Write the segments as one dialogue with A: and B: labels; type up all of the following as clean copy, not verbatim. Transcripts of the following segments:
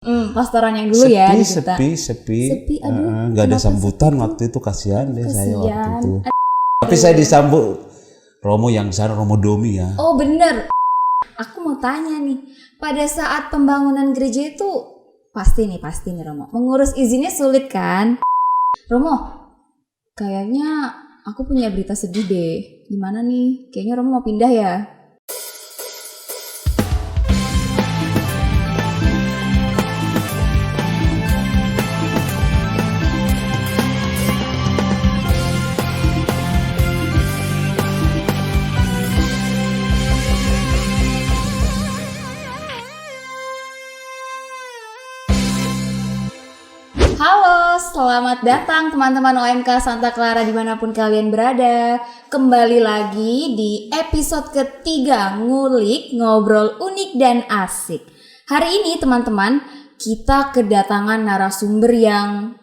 A: Pastoran yang dulu ya di Duta.
B: Sepi.
A: Aduh,
B: Nggak ada
A: kenapa
B: sambutan
A: sepi?
B: waktu itu, kasihan deh saya waktu
A: Kasihan.
B: itu. Tapi saya disambut Romo yang sana, Romo Domi ya.
A: Oh bener. Aku mau tanya nih, pada saat pembangunan gereja itu pasti nih Romo, mengurus izinnya sulit kan? Romo, kayaknya aku punya berita sedih deh. Gimana nih? Kayaknya Romo mau pindah ya? Halo, selamat datang teman-teman OMK Santa Clara dimanapun kalian berada. Kembali lagi di episode ketiga Ngulik, Ngobrol Unik dan Asik. Hari ini teman-teman, kita kedatangan narasumber yang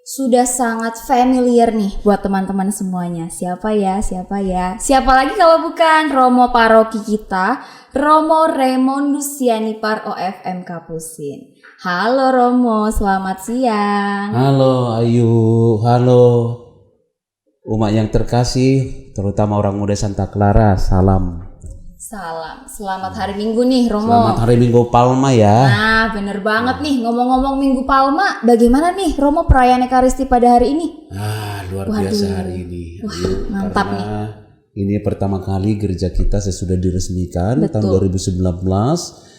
A: sudah sangat familiar nih buat teman-teman semuanya. Siapa ya? Siapa lagi kalau bukan Romo Paroki kita, Romo Raymondus Sianipar OFM Kapusin. Halo Romo, selamat siang.
B: Halo Ayu, halo umat yang terkasih, terutama orang muda Santa Clara, salam.
A: Salam, selamat hari Minggu nih Romo.
B: Selamat hari Minggu Palma ya.
A: Nah bener banget nih, ngomong-ngomong Minggu Palma, bagaimana nih Romo perayaan Ekaristi pada hari ini?
B: Luar biasa hari ini.
A: Wah, mantap nih.
B: Ini pertama kali gereja kita sesudah diresmikan.
A: Betul.
B: Tahun 2019.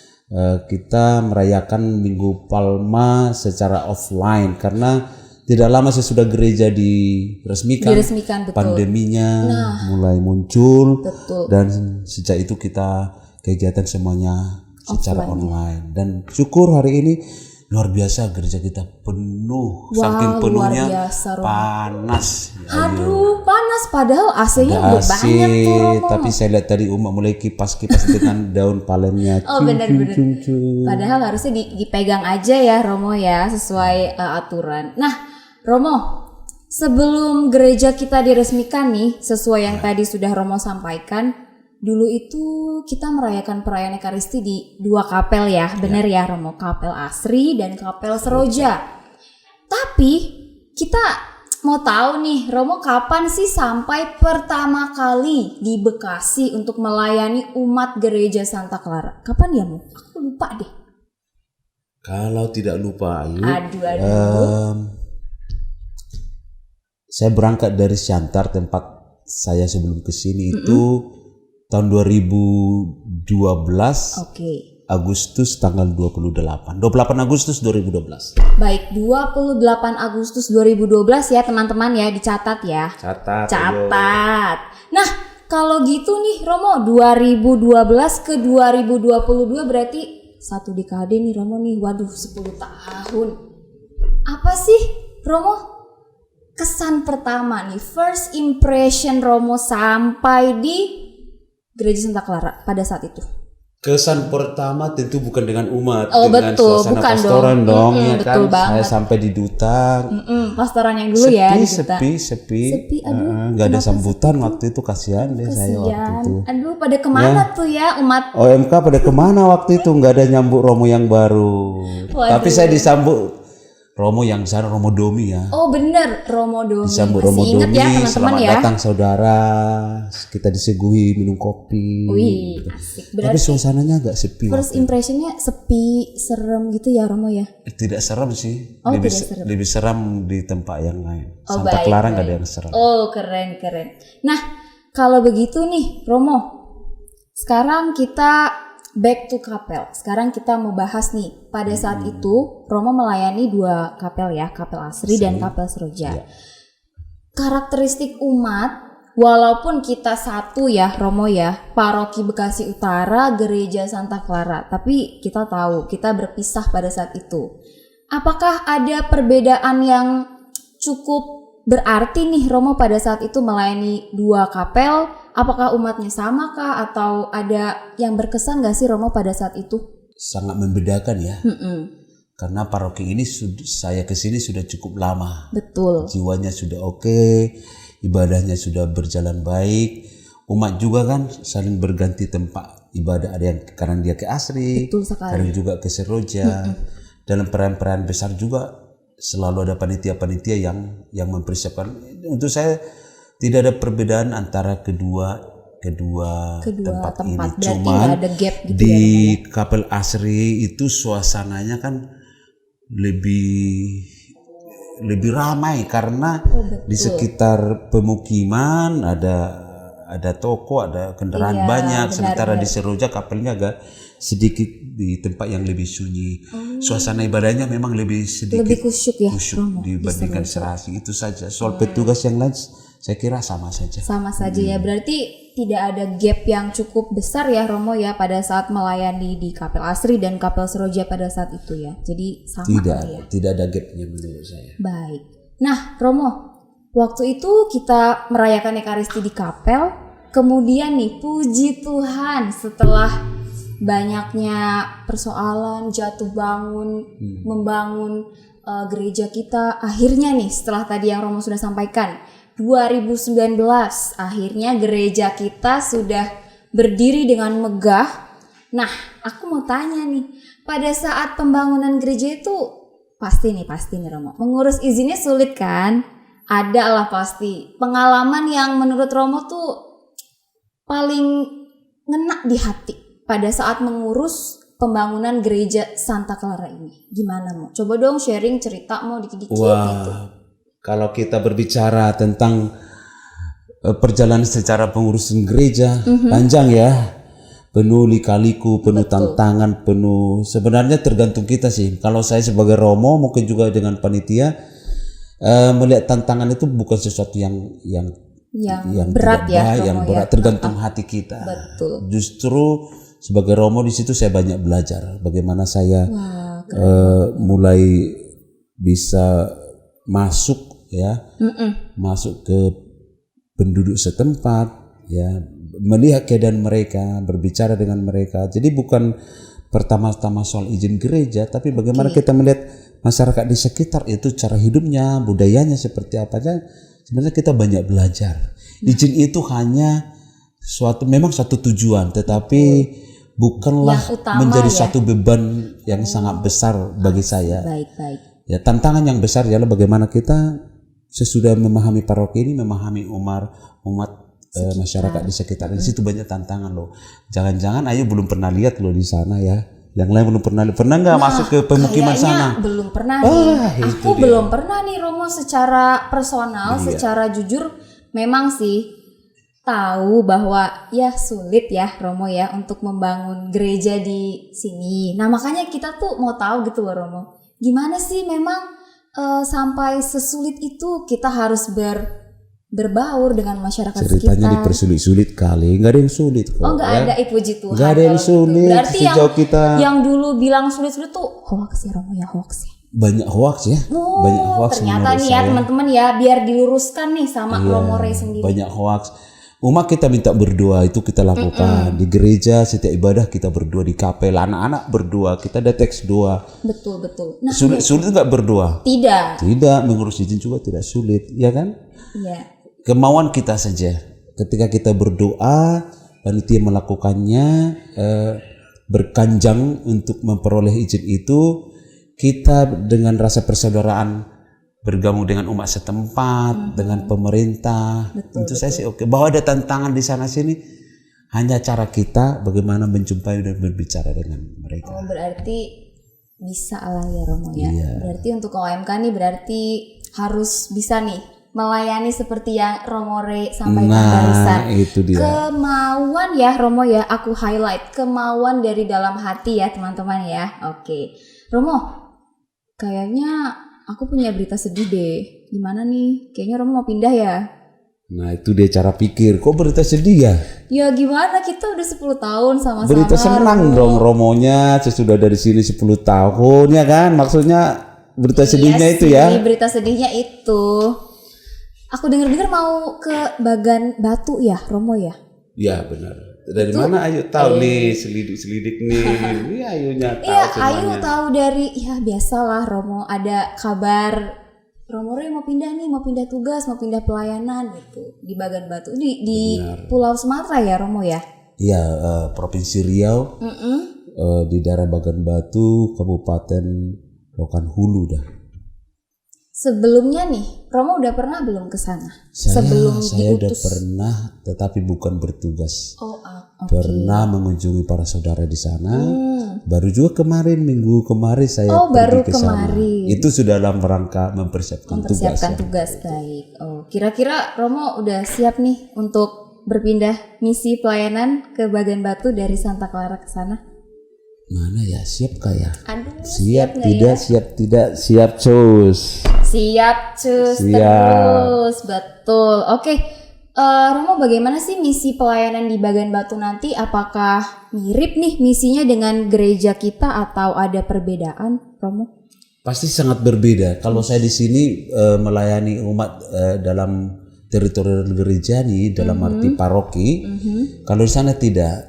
B: Kita merayakan Minggu Palma secara offline karena tidak lama sesudah gereja diresmikan
A: Betul.
B: pandeminya mulai muncul.
A: Betul.
B: Dan sejak itu kita kegiatan semuanya secara online. Dan syukur hari ini luar biasa gereja kita penuh. Saking penuhnya
A: luar biasa, Romo.
B: panas.
A: Aduh, panas padahal AC-nya
B: Ada
A: udah banyak tuh Romo.
B: tapi saya lihat tadi umat mulai kipas dengan daun palemnya.
A: Oh benar-benar. Padahal harusnya dipegang aja ya Romo ya, sesuai aturan. Nah Romo, sebelum gereja kita diresmikan nih, sesuai yang tadi sudah Romo sampaikan, dulu itu kita merayakan perayaan Ekaristi di dua kapel ya, benar ya Romo, Kapel Asri dan Kapel Seroja. Tapi kita mau tahu nih Romo, kapan sih sampai pertama kali di Bekasi untuk melayani umat gereja Santa Clara? Kapan ya Mo? Aku lupa deh.
B: Kalau tidak lupa Ayu, saya berangkat dari Siantar, tempat saya sebelum kesini itu tahun 2012.
A: Oke.
B: Agustus tanggal 28 Agustus 2012.
A: Baik, 28 Agustus 2012 ya teman-teman ya, dicatat ya. Catat. Nah, kalau gitu nih Romo, 2012 ke 2022 berarti satu dekade nih Romo nih. Waduh, 10 tahun. Apa sih Romo kesan pertama nih, first impression Romo sampai di Gereja Santa Clara pada saat itu?
B: Kesan pertama tentu bukan dengan umat,
A: Oh,
B: dengan
A: betul,
B: suasana
A: bukan
B: pastoran dong, ya kan.
A: betul banget.
B: Saya sampai di Duta,
A: Pastoran yang dulu ya di Duta.
B: sepi.
A: Aduh,
B: Nggak ada sambutan waktu itu, kasihan deh saya waktu itu.
A: Aduh, pada kemana tuh ya umat?
B: OMK pada kemana waktu itu, nggak ada nyambut Romo yang baru.
A: Waduh.
B: Tapi saya disambut Romo yang sana, Romo Domi ya.
A: Oh bener, Romo Domi.
B: Disambut
A: Masih
B: Romo
A: inget
B: Domi,
A: ya teman-teman
B: selamat
A: ya.
B: datang saudara. Kita disuguhi minum kopi.
A: Wih, asik.
B: Tapi
A: Berarti
B: suasananya agak sepi.
A: first impressionnya sepi, serem gitu ya Romo ya?
B: Tidak seram sih.
A: Oh,
B: lebih,
A: tidak seram.
B: lebih seram di tempat yang lain.
A: Oh,
B: Santa
A: baik,
B: Clara nggak
A: baik.
B: ada yang seram.
A: Oh keren. Nah kalau begitu nih Romo, sekarang kita back to kapel. Sekarang kita mau bahas nih, pada saat itu Romo melayani dua kapel ya, Kapel Asri dan Kapel Seroja.
B: Iya.
A: Karakteristik umat, walaupun kita satu ya Romo ya, Paroki Bekasi Utara, Gereja Santa Clara, tapi kita tahu kita berpisah pada saat itu. Apakah ada perbedaan yang cukup berarti nih Romo pada saat itu melayani dua kapel? Apakah umatnya sama kah, atau ada yang berkesan gak sih Romo pada saat itu?
B: Sangat membedakan ya. Karena paroki ini saya kesini sudah cukup lama.
A: Betul.
B: Jiwanya sudah oke, ibadahnya sudah berjalan baik. Umat juga kan saling berganti tempat ibadah. Ada yang kadang dia ke Asri,
A: Betul sekali.
B: kadang juga ke Seroja. dalam perayaan-perayaan besar juga selalu ada panitia-panitia yang mempersiapkan. Untuk saya tidak ada perbedaan antara kedua tempat ini.
A: Berarti
B: Cuman
A: nggak ada gap gitu
B: di
A: ya,
B: Kapel Asri itu suasananya kan lebih ramai karena di sekitar pemukiman ada toko, ada kendaraan banyak. Sementara di Seroja kapelnya agak sedikit di tempat yang lebih sunyi. Suasana ibadahnya memang lebih sedikit
A: lebih kusyuk ya
B: kusyuk dibandingkan Serasi. Itu saja. Soal petugas yang lain saya kira sama saja.
A: sama saja ya. Berarti tidak ada gap yang cukup besar ya Romo ya pada saat melayani di Kapel Asri dan Kapel Seroja pada saat itu ya. Jadi sama ya.
B: Tidak ada gapnya menurut saya.
A: Baik. Nah Romo, waktu itu kita merayakan Ekaristi di kapel, kemudian nih puji Tuhan setelah banyaknya persoalan jatuh bangun, membangun gereja kita, akhirnya nih setelah tadi yang Romo sudah sampaikan 2019 akhirnya gereja kita sudah berdiri dengan megah. Nah aku mau tanya nih, pada saat pembangunan gereja itu pasti nih Romo, mengurus izinnya sulit kan? Ada lah pasti pengalaman yang menurut Romo tuh paling ngena di hati pada saat mengurus pembangunan gereja Santa Clara ini. Gimana Mo? Coba dong sharing cerita Mo dikit-dikit gitu.
B: Kalau kita berbicara tentang perjalanan secara pengurusan gereja panjang ya, penuh lika-liku, penuh tantangan, penuh sebenarnya tergantung kita sih. Kalau saya sebagai Romo mungkin juga dengan panitia melihat tantangan itu bukan sesuatu yang
A: berat ya,
B: Romo, yang berat tergantung hati kita.
A: Betul.
B: Justru sebagai Romo di situ saya banyak belajar bagaimana saya mulai bisa masuk ke penduduk setempat ya, melihat keadaan mereka, berbicara dengan mereka. Jadi bukan pertama-tama soal izin gereja, tapi bagaimana kita melihat masyarakat di sekitar itu, cara hidupnya, budayanya seperti apa aja. Sebenarnya kita banyak belajar. Izin itu hanya memang satu tujuan, tetapi bukanlah menjadi satu beban yang sangat besar bagi saya.
A: Baik.
B: Ya, tantangan yang besar adalah bagaimana kita sesudah memahami paroki ini, memahami umat masyarakat di sekitar. Di situ banyak tantangan loh. Jangan-jangan Ayu belum pernah lihat loh di sana ya. Yang lain belum pernah nggak masuk ke pemukiman sana?
A: Belum pernah nih. Aku belum pernah nih Romo secara personal, secara jujur memang sih tahu bahwa ya sulit ya Romo ya untuk membangun gereja di sini. Nah makanya kita tuh mau tahu gitu loh Romo. Gimana sih memang sampai sesulit itu kita harus berbaur dengan masyarakat sekitar.
B: Ceritanya dipersulit-sulit kali, nggak ada yang sulit kok.
A: Oh nggak ada, puji Tuhan.
B: Nggak ada yang sulit.
A: Berarti yang dulu bilang sulit-sulit tuh hoax ya Romo ya, hoax ya.
B: Banyak hoax ya, banyak hoax.
A: Ternyata nih ya teman-teman ya, biar diluruskan nih sama Romo Rey sendiri.
B: Banyak hoax. Umat kita minta berdoa, itu kita lakukan di gereja, setiap ibadah kita berdoa, di kapel anak-anak berdoa, kita ada teks doa.
A: Betul. Nah,
B: sulit nggak berdoa? Tidak, mengurus izin juga tidak sulit, ya kan?
A: Iya.
B: Kemauan kita saja. Ketika kita berdoa, panitia melakukannya, berkanjang untuk memperoleh izin itu, kita dengan rasa persaudaraan bergabung dengan umat setempat, dengan pemerintah. Tentu saya sih oke. Bahwa ada tantangan di sana sini, hanya cara kita bagaimana menjumpai dan berbicara dengan mereka.
A: Oh berarti bisa lah ya Romo ya.
B: Iya.
A: Berarti untuk OMK nih berarti harus bisa nih melayani seperti yang Romo Rey sampaikan barusan.
B: Itu dia.
A: Kemauan ya Romo ya, aku highlight kemauan dari dalam hati ya teman-teman ya. Oke. Romo, kayaknya aku punya berita sedih deh. Gimana nih? Kayaknya Romo mau pindah ya?
B: Nah itu dia cara pikir. Kok berita sedih ya?
A: Ya gimana? Kita udah 10 tahun sama-sama.
B: Berita senang dong Romonya. Sesudah dari sini 10 tahun ya kan? Maksudnya berita sedihnya itu ya?
A: Berita sedihnya itu. Aku dengar-dengar mau ke Bagan Batu ya Romo ya?
B: Ya benar. Dari mana Ayu tahu nih selidik nih? Ini Ayunya tahu
A: iya,
B: semuanya.
A: Ayu tahu dari ya biasalah Romo ada kabar Romo Rey mau pindah tugas, mau pindah pelayanan gitu di Bagan Batu di Pulau Sumatera ya Romo ya?
B: Iya, Provinsi Riau. Di daerah Bagan Batu, Kabupaten Rokan Hulu dah.
A: Sebelumnya nih, Romo udah pernah belum ke sana?
B: Saya udah
A: diutus.
B: pernah, tetapi bukan bertugas.
A: Oh, oke.
B: Pernah mengunjungi para saudara di sana. Baru juga minggu kemarin saya
A: baru
B: pergi ke sana.
A: kemarin.
B: Itu sudah dalam rangka mempersiapkan tugas.
A: Tugas, baik. Oh, kira-kira Romo udah siap nih untuk berpindah misi pelayanan ke Bagan Batu dari Santa Clara ke sana?
B: Mana ya, siap kayak?
A: Aduh,
B: Siap
A: nggak
B: tidak,
A: ya?
B: siap tidak, siap cus.
A: Siap cus
B: Siap.
A: terus, betul. Oke, Romo bagaimana sih misi pelayanan di Bagan Batu nanti? Apakah mirip nih misinya dengan gereja kita atau ada perbedaan, Romo?
B: Pasti sangat berbeda. Kalau saya di sini melayani umat dalam teritorial gereja nih, dalam arti paroki. Kalau di sana tidak.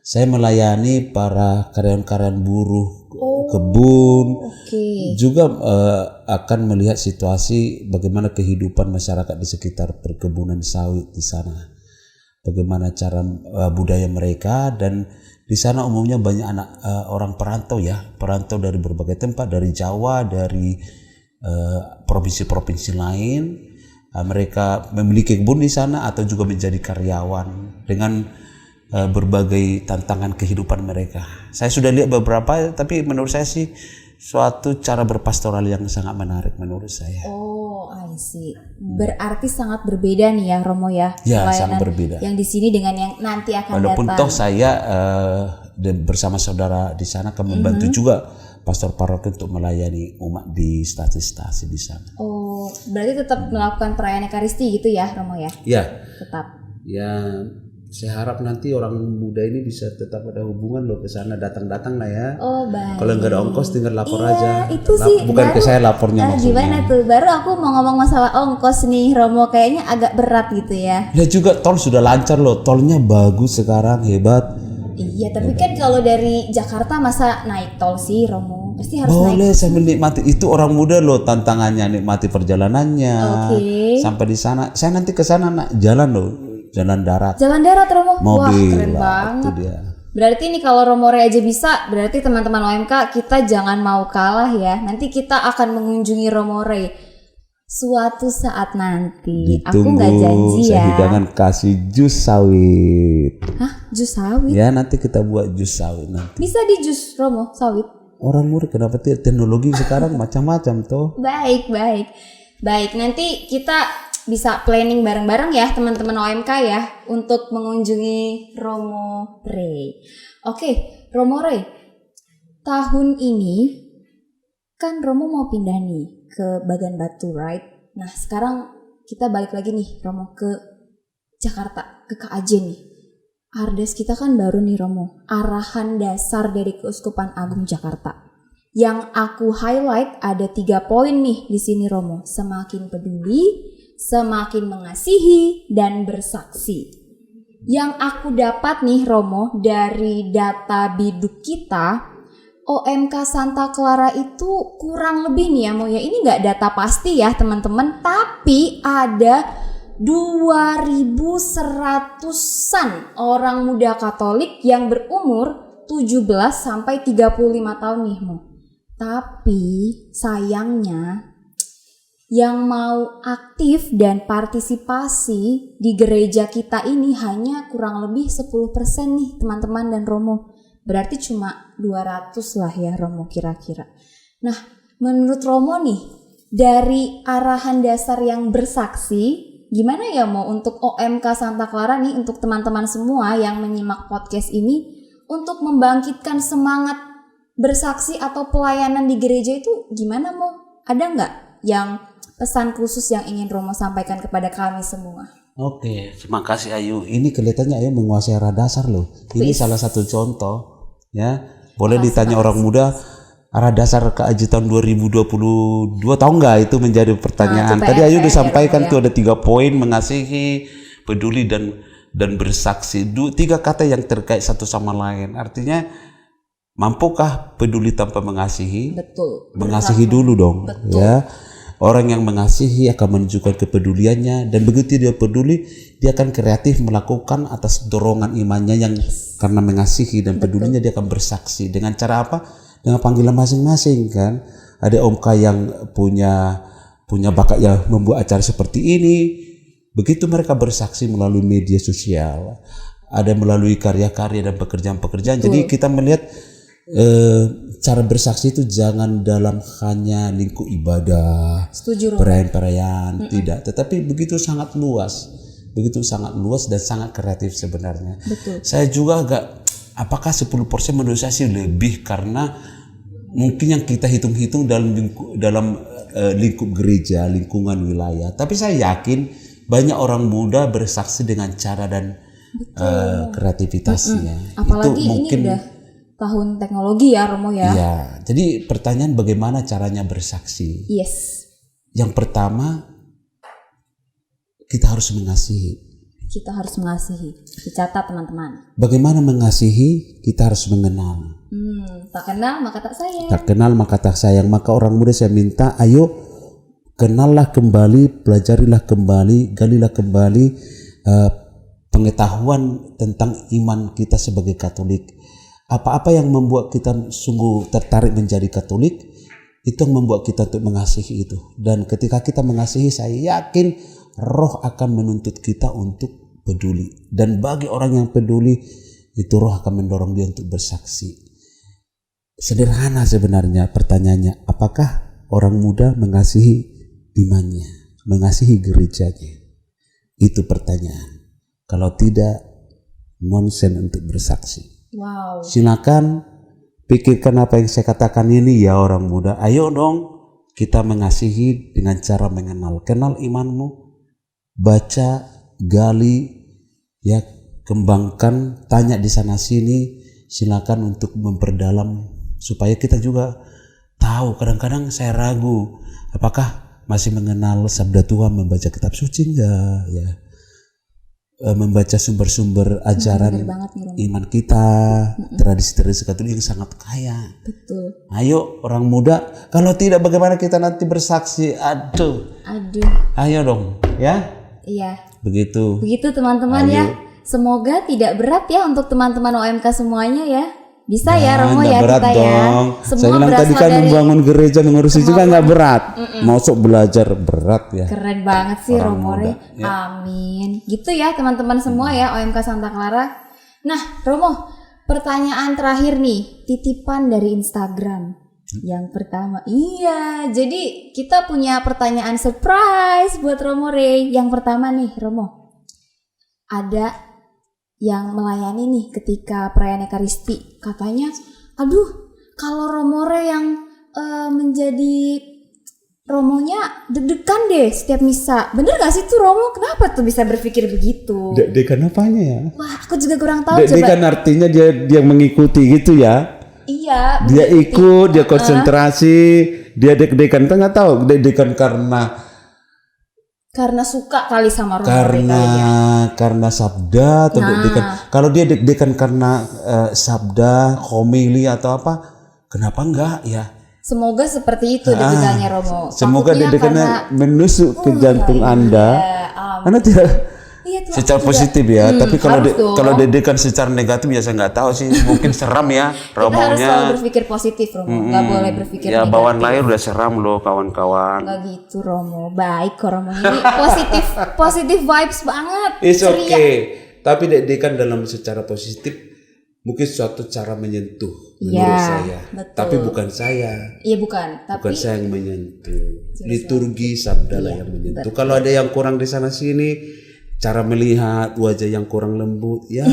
B: Saya melayani para karyawan-karyawan buruh kebun. Juga akan melihat situasi bagaimana kehidupan masyarakat di sekitar perkebunan sawit di sana. Bagaimana cara budaya mereka, dan di sana umumnya banyak anak orang perantau ya, perantau dari berbagai tempat, dari Jawa, dari provinsi-provinsi lain. Mereka memiliki kebun di sana atau juga menjadi karyawan dengan berbagai tantangan kehidupan mereka. Saya sudah lihat beberapa, tapi menurut saya sih suatu cara berpastoral yang sangat menarik menurut saya.
A: Oh, I see. Berarti sangat berbeda nih ya, Romo ya.
B: Ya,
A: pelayanan
B: sangat berbeda.
A: Yang di sini dengan yang nanti akan
B: Walaupun
A: datang.
B: toh saya bersama saudara di sana akan membantu juga pastor paroki untuk melayani umat di stasi-stasi di sana.
A: Oh, berarti tetap melakukan perayaan Ekaristi gitu ya, Romo ya?
B: Ya.
A: Tetap.
B: Ya, saya harap nanti orang muda ini bisa tetap ada hubungan loh ke sana, datang-datang lah ya.
A: Oh, baik.
B: Kalau nggak ada ongkos tinggal lapor
A: Iya,
B: aja.
A: itu sih
B: bukan
A: baru,
B: ke saya lapornya maksudnya.
A: Gimana tuh? Baru aku mau ngomong masalah ongkos nih, Romo, kayaknya agak berat gitu ya.
B: Ya juga tol sudah lancar loh, tolnya bagus sekarang, hebat.
A: Iya, tapi kan kalau dari Jakarta masa naik tol sih, Romo? Pasti harus
B: Boleh
A: naik.
B: saya menikmati, itu orang muda loh tantangannya, nikmati perjalanannya.
A: Oke.
B: Sampai di sana, saya nanti ke sana jalan loh, jalan darat.
A: Jalan darat, Romo. Wah,
B: Mobil,
A: keren banget.
B: itu dia.
A: Berarti nih kalau Romore aja bisa, berarti teman-teman OMK kita jangan mau kalah ya. Nanti kita akan mengunjungi Romore suatu saat nanti. Aku nggak janji
B: saya
A: ya.
B: hidangan kasih jus sawit.
A: Hah? Jus sawit?
B: Ya nanti kita buat jus sawit nanti.
A: Bisa di jus, Romo, sawit?
B: Orang murid kenapa teknologi sekarang macam-macam toh.
A: Baik. Nanti kita bisa planning bareng-bareng ya teman-teman OMK ya untuk mengunjungi Romore. Oke, Romore. Tahun ini kan Romo mau pindah nih ke Bagan Batu, right? Nah, sekarang kita balik lagi nih Romo ke Jakarta, ke KAJ nih. Ardes kita kan baru nih Romo, arahan dasar dari Keuskupan Agung Jakarta. Yang aku highlight ada 3 poin nih di sini Romo. Semakin peduli, semakin mengasihi, dan bersaksi. Yang aku dapat nih Romo dari data biduk kita, OMK Santa Clara itu kurang lebih nih ya Mo ya. Ini gak data pasti ya teman-teman, tapi ada 2.100-an orang muda Katolik yang berumur 17 sampai 35 tahun nih Mo. Tapi sayangnya yang mau aktif dan partisipasi di gereja kita ini hanya kurang lebih 10% nih teman-teman dan Romo. Berarti cuma 200 lah ya Romo kira-kira. Nah, menurut Romo nih, dari arahan dasar yang bersaksi, gimana ya Mo untuk OMK Santa Clara nih, untuk teman-teman semua yang menyimak podcast ini, untuk membangkitkan semangat bersaksi atau pelayanan di gereja itu gimana Mo? Ada nggak yang pesan khusus yang ingin Romo sampaikan kepada kami semua?
B: Oke, terima kasih Ayu. Ini kelihatannya Ayu menguasai arah dasar loh. Ini salah satu contoh ya. Boleh ditanya orang muda, arah dasar KAJ tahun 2022 tahu nggak, itu menjadi pertanyaan. Tadi Ayu disampaikan tuh ada 3 poin: mengasihi, peduli, dan bersaksi. 3 kata yang terkait satu sama lain. Artinya mampukah peduli tanpa mengasihi?
A: Betul.
B: Mengasihi dulu dong. Betul. Ya. Orang yang mengasihi akan menunjukkan kepeduliannya, dan begitu dia peduli, dia akan kreatif melakukan atas dorongan imannya yang karena mengasihi dan pedulinya dia akan bersaksi. Dengan cara apa? dengan panggilan masing-masing kan. Ada OMK yang punya bakat yang membuat acara seperti ini. Begitu mereka bersaksi melalui media sosial, ada melalui karya-karya dan pekerjaan-pekerjaan. Jadi kita melihat cara bersaksi itu jangan dalam hanya lingkup ibadah, perayaan-perayaan, tidak. Tetapi begitu sangat luas dan sangat kreatif sebenarnya.
A: Betul.
B: Saya juga apakah 10% menurut saya sih lebih, karena mungkin yang kita hitung-hitung dalam lingkup gereja, lingkungan wilayah. Tapi saya yakin banyak orang muda bersaksi dengan cara dan kreativitasnya.
A: Apalagi
B: itu mungkin,
A: ini udah tahun teknologi ya Romo ya.
B: Iya. Jadi pertanyaan bagaimana caranya bersaksi?
A: Yes.
B: Yang pertama, kita harus mengasihi.
A: Kita harus mengasihi. Dicatat teman-teman.
B: Bagaimana mengasihi? Kita harus mengenal.
A: Tak kenal maka tak sayang.
B: Tak kenal maka tak sayang. Maka orang muda saya minta, ayo kenallah kembali, pelajarilah kembali, galilah kembali pengetahuan tentang iman kita sebagai Katolik. Apa-apa yang membuat kita sungguh tertarik menjadi Katolik, itu yang membuat kita untuk mengasihi itu. Dan ketika kita mengasihi, saya yakin Roh akan menuntut kita untuk peduli. Dan bagi orang yang peduli, itu Roh akan mendorong dia untuk bersaksi. Sederhana sebenarnya pertanyaannya, apakah orang muda mengasihi imannya, mengasihi gerejanya? Itu pertanyaan. Kalau tidak, nonsen untuk bersaksi.
A: Wow.
B: Silakan pikirkan apa yang saya katakan ini ya orang muda. Ayo dong kita mengasihi dengan cara mengenal. Kenal imanmu, baca, gali, ya kembangkan, tanya di sana sini. Silakan untuk memperdalam supaya kita juga tahu. Kadang-kadang saya ragu, apakah masih mengenal sabda Tuhan, membaca kitab suci enggak ya, membaca sumber-sumber ajaran iman kita, tradisi-tradisi Katolik yang sangat kaya.
A: Betul.
B: Ayo orang muda, kalau tidak bagaimana kita nanti bersaksi? Aduh. Ayo dong, ya.
A: Iya.
B: Begitu
A: teman-teman ya. Semoga tidak berat ya untuk teman-teman OMK semuanya ya. Bisa ya Romo ya
B: berat
A: kita
B: dong.
A: ya.
B: Semua saya bilang tadi kan membangun gereja, mengurusi juga nggak berat. Masuk belajar berat ya.
A: Keren banget sih Romo. Ya. Amin. Gitu ya teman-teman semua ya OMK Santa Clara. Nah Romo, pertanyaan terakhir nih, titipan dari Instagram. Yang pertama, jadi kita punya pertanyaan surprise buat Romo Rey. Yang pertama nih Romo, ada yang melayani nih ketika perayaan Ekaristi, katanya, aduh kalau Romo Rey yang menjadi Romonya deg-degan deh setiap misa. Bener gak sih tuh Romo? Kenapa tuh bisa berpikir begitu?
B: Deg-degan apanya ya?
A: Wah aku juga kurang tahu.
B: Deg-degan artinya dia mengikuti gitu ya?
A: Iya.
B: Dia ikut, dia konsentrasi, dia deg-degan. Kita nggak tahu deg-degan
A: karena suka kali sama Romo Rey
B: karena sabda atau deg-degan. Kalau dia deg-degan karena sabda, homili atau apa, kenapa enggak ya?
A: Semoga seperti itu deg-degannya Romo.
B: Semoga deg-degannya menusuk ke jantung Anda. Anda tidak secara positif ya, tapi kalau deg-degan secara negatif ya saya nggak tahu sih, mungkin seram ya Romonya.
A: Kita harus selalu berpikir positif Romo, nggak boleh berpikir
B: ya,
A: negatif.
B: bawaan lahir udah seram loh kawan-kawan.
A: Nggak gitu Romo, baik kok Romo ini positif vibes banget.
B: It's okay, tapi deg-degan dalam secara positif mungkin suatu cara menyentuh menurut saya. Betul. Tapi bukan saya.
A: Iya bukan. Tapi
B: bukan saya yang menyentuh. Liturgi sabda lah yang menyentuh. Betul. Kalau ada yang kurang di sana sini, cara melihat wajah yang kurang lembut, ya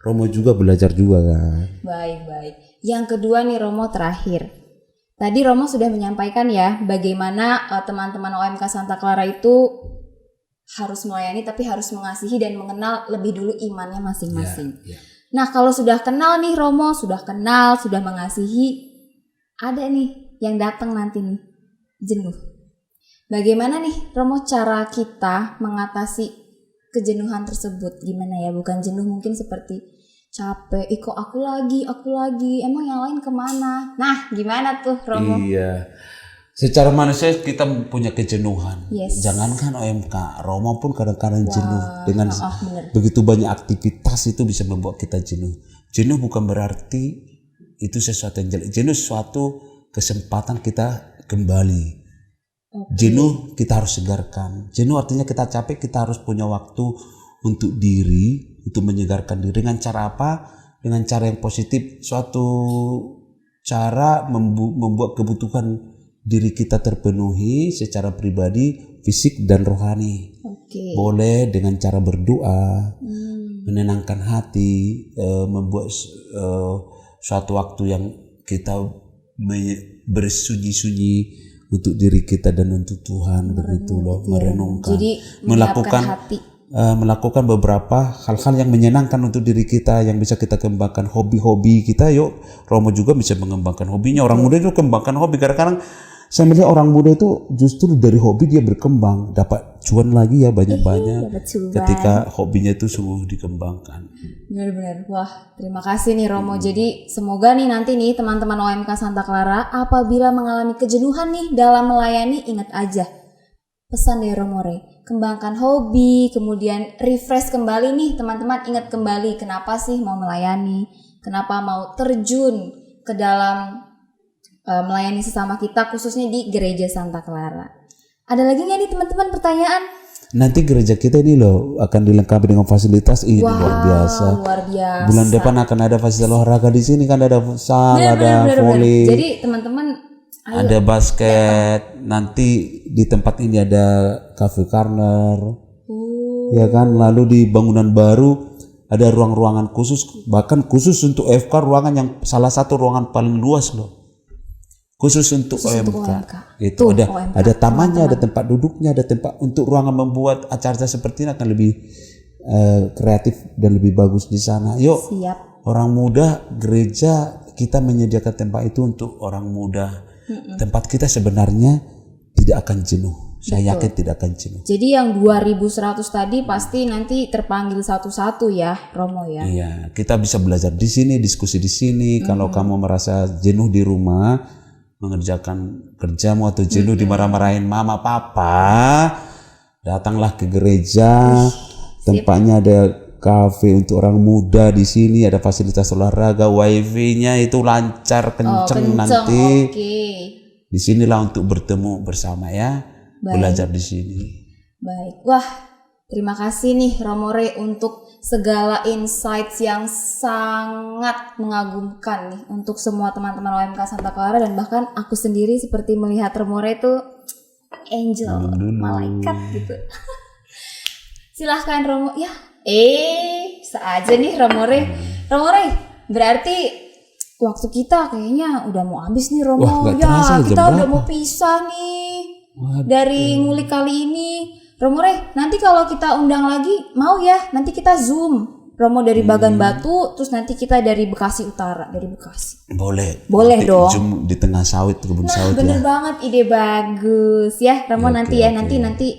B: Romo juga belajar juga kan.
A: Baik. Yang kedua nih Romo terakhir. Tadi Romo sudah menyampaikan ya bagaimana teman-teman OMK Santa Clara itu harus melayani tapi harus mengasihi dan mengenal lebih dulu imannya masing-masing. Yeah. Nah kalau sudah kenal nih Romo, sudah mengasihi, ada nih yang datang nanti nih, jenuh. Bagaimana nih Romo cara kita mengatasi kejenuhan tersebut? Gimana ya? Bukan jenuh mungkin seperti capek, kok aku lagi, emang yang lain kemana? Nah gimana tuh Romo?
B: Iya, secara manusia kita punya kejenuhan.
A: Yes.
B: Jangankan OMK, Romo pun kadang-kadang jenuh. Dengan begitu banyak aktivitas itu bisa membuat kita jenuh. Jenuh bukan berarti itu sesuatu yang jelek. Jenuh suatu kesempatan kita kembali. Jenuh kita harus segarkan. Jenuh artinya kita capek, kita harus punya waktu untuk diri, untuk menyegarkan diri. Dengan cara apa? Dengan cara yang positif. Suatu cara membuat kebutuhan diri kita terpenuhi secara pribadi, fisik dan rohani. Boleh dengan cara berdoa, menenangkan hati, membuat suatu waktu yang kita bersunyi-sunyi untuk diri kita dan untuk Tuhan, begitu loh, merenungkan.
A: Jadi
B: melakukan beberapa hal-hal yang menyenangkan untuk diri kita, yang bisa kita kembangkan hobi-hobi kita. Yuk, Romo juga bisa mengembangkan hobinya. Orang muda itu kembangkan hobi. Kadang-kadang saya melihat orang muda itu justru dari hobi dia berkembang, dapat cuan lagi ya banyak-banyak ketika hobinya itu sungguh dikembangkan.
A: Benar-benar. Wah, terima kasih nih Romo. Jadi semoga nih nanti nih teman-teman OMK Santa Clara apabila mengalami kejenuhan nih dalam melayani, ingat aja pesan dari Romo Rey. Kembangkan hobi, kemudian refresh kembali nih teman-teman, ingat kembali kenapa sih mau melayani, kenapa mau terjun ke dalam melayani sesama kita, khususnya di Gereja Santa Clara. Ada lagi nggak nih teman-teman pertanyaan?
B: Nanti gereja kita ini loh akan dilengkapi dengan fasilitas ini luar biasa. Bulan depan akan ada fasilitas olahraga di sini, kan ada futsal, ada volley.
A: Jadi teman-teman
B: ada basket. Nanti di tempat ini ada cafe corner. Ya kan, lalu di bangunan baru ada ruang-ruangan khusus, bahkan khusus untuk FK, ruangan yang salah satu ruangan paling luas loh. Khusus untuk OMK. Itu ada tamannya, ada tempat duduknya, ada tempat untuk ruangan membuat acara seperti ini akan lebih kreatif dan lebih bagus di sana. Yuk, orang muda, gereja kita menyediakan tempat itu untuk orang muda. Tempat kita sebenarnya tidak akan jenuh. Saya yakin tidak akan jenuh.
A: Jadi yang 2100 tadi pasti nanti terpanggil satu-satu ya, Romo ya.
B: Iya, kita bisa belajar di sini, diskusi di sini. Kalau kamu merasa jenuh di rumah mengerjakan kerjamu atau jenuh dimarah-marahin mama papa, datanglah ke gereja. Tempatnya ada kafe untuk orang muda di sini, ada fasilitas olahraga, wifi-nya itu lancar kenceng nanti. Disinilah untuk bertemu bersama ya. Belajar di sini.
A: Baik. Wah, terima kasih nih Romo Rey untuk segala insights yang sangat mengagumkan nih untuk semua teman-teman OMK Santa Clara, dan bahkan aku sendiri seperti melihat Romo Rey itu angel, malaikat gitu. Silahkan Romo. Ya, seaja nih Romo Rey. Romo Rey, berarti waktu kita kayaknya udah mau habis nih Romo.
B: Wah, ya,
A: kita udah mau pisah nih. Dari ngulik kali ini. Romo Rey, nanti kalau kita undang lagi mau ya, nanti kita Zoom. Romo dari Bagan Batu, terus nanti kita dari Bekasi Utara, dari Bekasi.
B: Boleh
A: nanti dong.
B: Zoom di tengah sawit, kebun sawit.
A: Bener banget, ide bagus ya. Romo nanti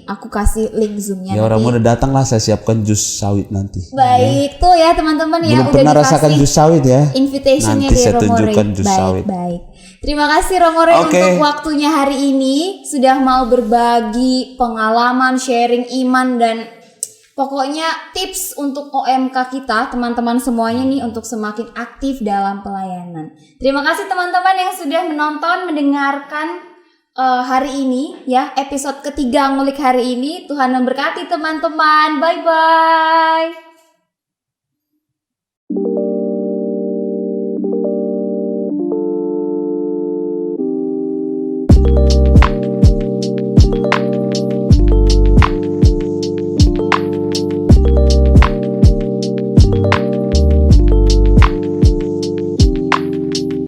A: aku kasih link Zoomnya.
B: Ya, Romo udah datang lah, saya siapkan jus sawit nanti.
A: Baik, tuh ya teman-teman ya.
B: Belum pernah rasakan jus sawit ya.
A: Invitationnya
B: nanti
A: dari
B: saya
A: Romo
B: tunjukkan
A: Rey.
B: jus sawit.
A: Baik. Terima kasih Romo Rey untuk waktunya hari ini, sudah mau berbagi pengalaman, sharing iman, dan pokoknya tips untuk OMK kita, teman-teman semuanya nih, untuk semakin aktif dalam pelayanan. Terima kasih teman-teman yang sudah menonton, mendengarkan hari ini ya, episode ketiga ngulik hari ini. Tuhan memberkati teman-teman. Bye-bye.